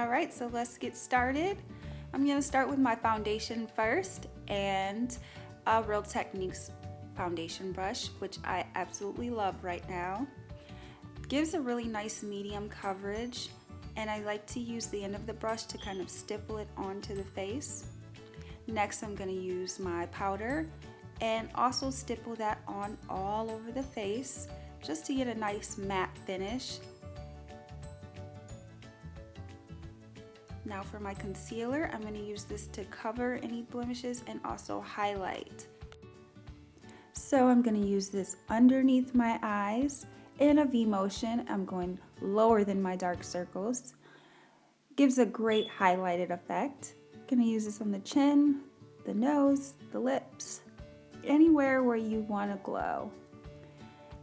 Alright, so let's get started. I'm going to start with my foundation first, and a Real Techniques foundation brush, which I absolutely love right now. Gives a really nice medium coverage, and I like to use the end of the brush to kind of stipple it onto the face. Next, I'm going to use my powder and also stipple that on all over the face just to get a nice matte finish. Now for my concealer, I'm going to use this to cover any blemishes and also highlight. So I'm going to use this underneath my eyes in a V motion. I'm going lower than my dark circles. Gives a great highlighted effect. Going to use this on the chin, the nose, the lips, anywhere where you want to glow.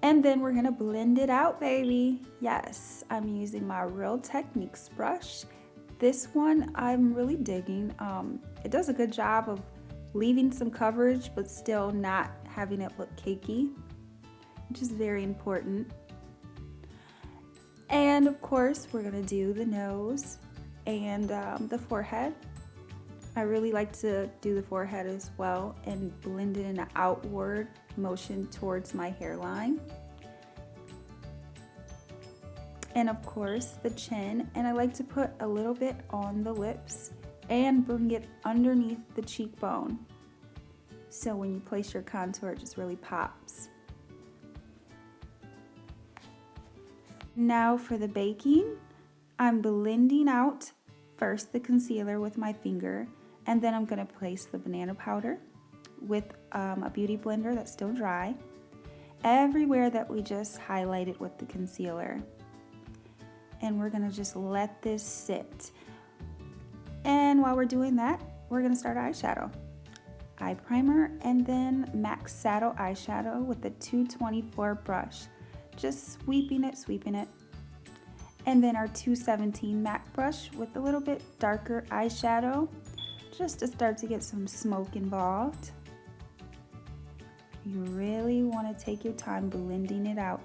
And then we're going to blend it out, baby. Yes, I'm using my Real Techniques brush. This one I'm really digging. It does a good job of leaving some coverage but still not having it look cakey, which is very important. And of course we're gonna do the nose and the forehead. I really like to do the forehead as well and blend it in an outward motion towards my hairline. And of course the chin, and I like to put a little bit on the lips and bring it underneath the cheekbone. So when you place your contour, it just really pops. Now for the baking, I'm blending out first the concealer with my finger, and then I'm gonna place the banana powder with a beauty blender that's still dry, everywhere that we just highlighted with the concealer. And we're gonna just let this sit. And while we're doing that, we're gonna start eyeshadow. Eye primer and then MAC Saddle eyeshadow with the 224 brush. Just sweeping it. And then our 217 MAC brush with a little bit darker eyeshadow, just to start to get some smoke involved. You really wanna take your time blending it out.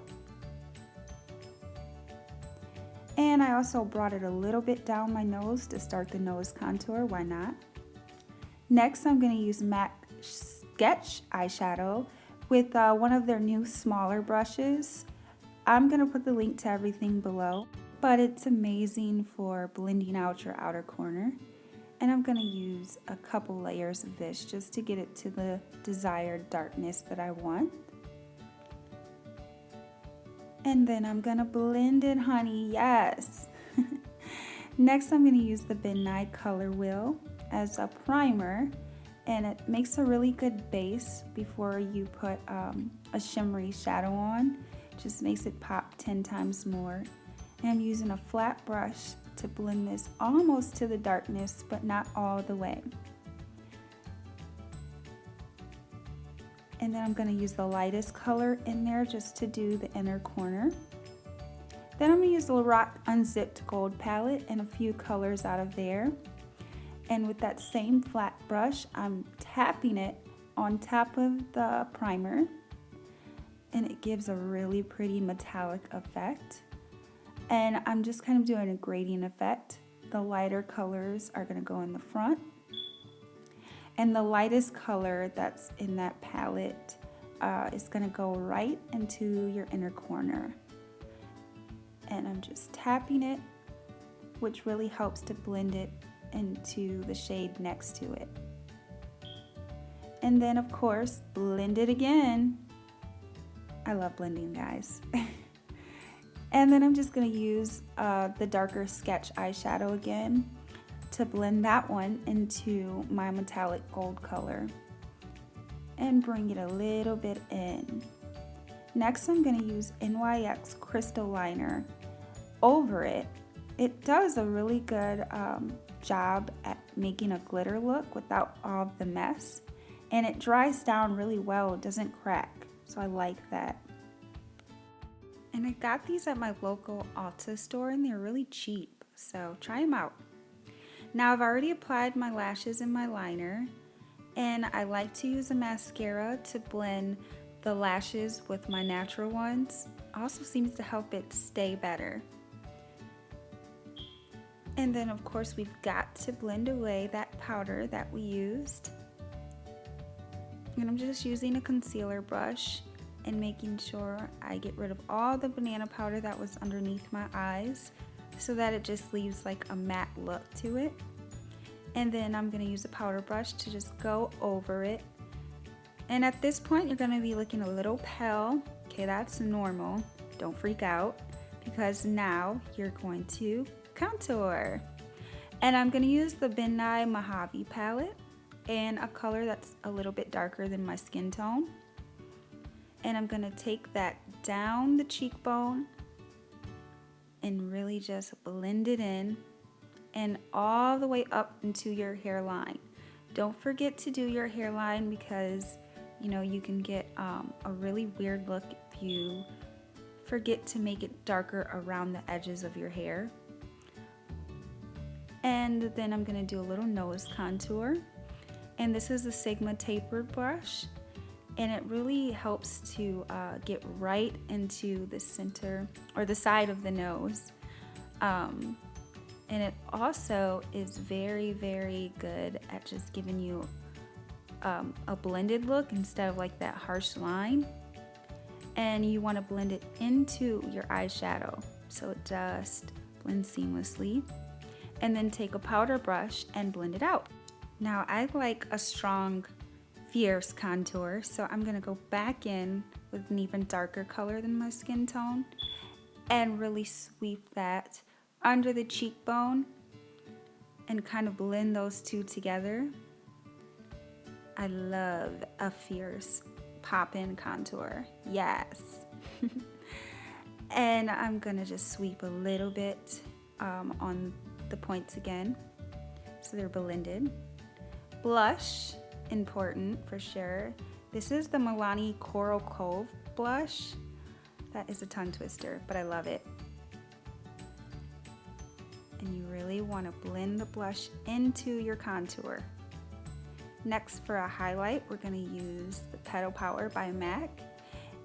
And I also brought it a little bit down my nose to start the nose contour, why not? Next, I'm going to use MAC Sketch eyeshadow with one of their new smaller brushes. I'm going to put the link to everything below, but it's amazing for blending out your outer corner. And I'm going to use a couple layers of this just to get it to the desired darkness that I want. And then I'm gonna blend it, honey, yes. Next, I'm gonna use the Ben Nye Color Wheel as a primer, and it makes a really good base before you put a shimmery shadow on. Just makes it pop 10 times more. And I'm using a flat brush to blend this almost to the darkness, but not all the way. And then I'm going to use the lightest color in there just to do the inner corner. Then I'm going to use the Lorac Unzipped Gold palette and a few colors out of there. And with that same flat brush, I'm tapping it on top of the primer. And it gives a really pretty metallic effect. And I'm just kind of doing a gradient effect. The lighter colors are going to go in the front. And the lightest color that's in that palette is going to go right into your inner corner. And I'm just tapping it, which really helps to blend it into the shade next to it. And then of course, blend it again. I love blending, guys. And then I'm just going to use the darker Sketch eyeshadow again to blend that one into my metallic gold color and bring it a little bit in. Next, I'm going to use NYX Crystal Liner over it. It does a really good job at making a glitter look without all of the mess, and it dries down really well. It doesn't crack, so I like that. And I got these at my local Ulta store, and they're really cheap, so try them out. Now I've already applied my lashes and my liner, and I like to use a mascara to blend the lashes with my natural ones. Also seems to help it stay better. And then of course we've got to blend away that powder that we used. And I'm just using a concealer brush and making sure I get rid of all the banana powder that was underneath my eyes so that it just leaves like a matte look to it. And then I'm going to use a powder brush to just go over it. And at this point you're going to be looking a little pale. Okay, that's normal. Don't freak out, because now you're going to contour. And I'm going to use the Ben Nye Mojave palette and a color that's a little bit darker than my skin tone. And I'm going to take that down the cheekbone and really just blend it in and all the way up into your hairline. Don't forget to do your hairline, because you know you can get a really weird look if you forget to make it darker around the edges of your hair. And then I'm going to do a little nose contour, and this is a Sigma tapered brush, and it really helps to get right into the center or the side of the nose. And it also is very, very good at just giving you a blended look instead of like that harsh line. And you want to blend it into your eyeshadow so it just blends seamlessly. And then take a powder brush and blend it out. Now I like a strong, fierce contour, so I'm going to go back in with an even darker color than my skin tone and really sweep that under the cheekbone and kind of blend those two together. I love a fierce pop-in contour, yes. And I'm gonna just sweep a little bit on the points again so they're blended. Blush, important for sure. This is the Milani Coral Cove blush. That is a tongue twister, but I love it. And you really want to blend the blush into your contour. Next, for a highlight, we're going to use the Petal Power by MAC,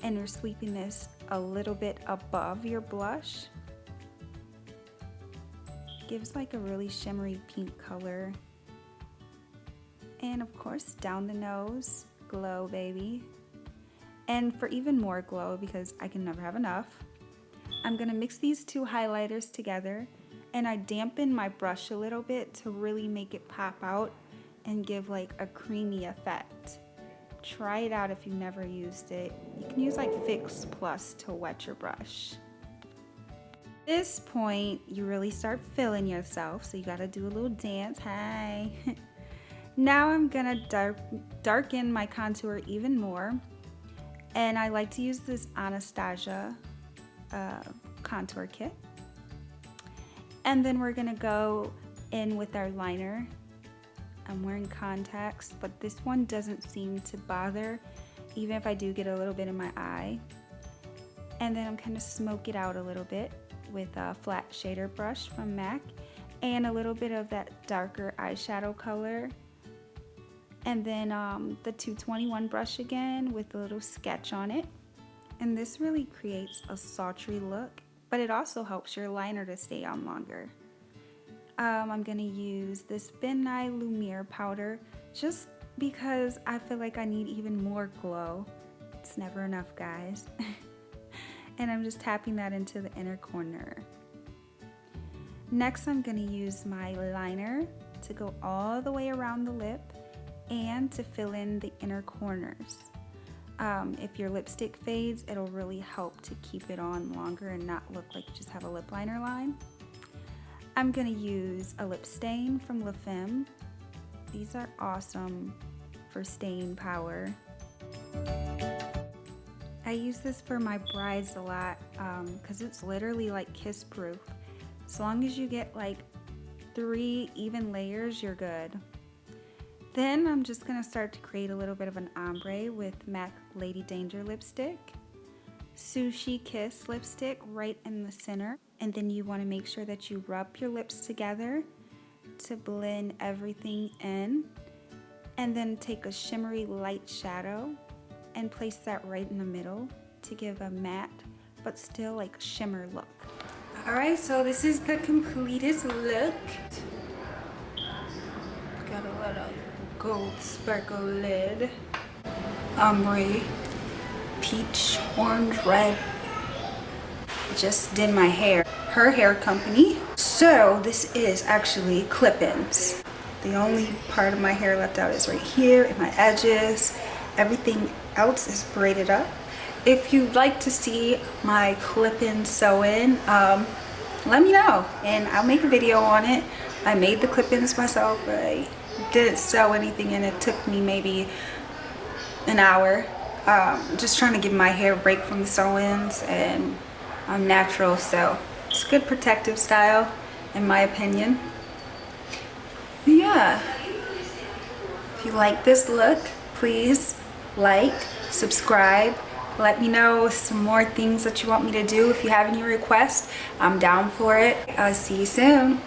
and you're sweeping this a little bit above your blush. Gives like a really shimmery pink color. And of course, down the nose, glow baby. And for even more glow, because I can never have enough, I'm going to mix these two highlighters together, and I dampen my brush a little bit to really make it pop out and give like a creamy effect. Try it out if you've never used it. You can use like Fix Plus to wet your brush. At this point, you really start feeling yourself, so you gotta do a little dance. Hi. Now I'm gonna darken my contour even more, and I like to use this Anastasia contour kit. And then we're gonna go in with our liner. I'm wearing contacts, but this one doesn't seem to bother, even if I do get a little bit in my eye. And then I'm kind of smoke it out a little bit with a flat shader brush from MAC and a little bit of that darker eyeshadow color. And then the 221 brush again with a little sketch on it. And this really creates a sultry look, but it also helps your liner to stay on longer. I'm going to use this Ben Nye Lumiere powder just because I feel like I need even more glow. It's never enough, guys. And I'm just tapping that into the inner corner. Next, I'm going to use my liner to go all the way around the lip and to fill in the inner corners. If your lipstick fades, it'll really help to keep it on longer and not look like you just have a lip liner line. I'm going to use a lip stain from Femme. These are awesome for staying power. I use this for my brides a lot because it's literally like kiss proof. As long as you get like 3 even layers, you're good. Then I'm just going to start to create a little bit of an ombre with MAC Lady Danger lipstick. Sushi Kiss lipstick right in the center. And then you want to make sure that you rub your lips together to blend everything in. And then take a shimmery light shadow and place that right in the middle to give a matte but still like shimmer look. Alright, so this is the completed look. Got a little gold sparkle lid. Ombre, peach, orange, red. Just did my hair. Her hair company. So this is actually clip-ins. The only part of my hair left out is right here and my edges. Everything else is braided up. If you'd like to see my clip-in sew-in, let me know and I'll make a video on it. I made the clip-ins myself. I didn't sew anything and it took me maybe an hour. Just trying to give my hair a break from the sew-ins, and I'm natural, so it's a good protective style in my opinion. Yeah, if you like this look, please like, subscribe. Let me know some more things that you want me to do. If you have any requests, I'm down for it. I'll see you soon.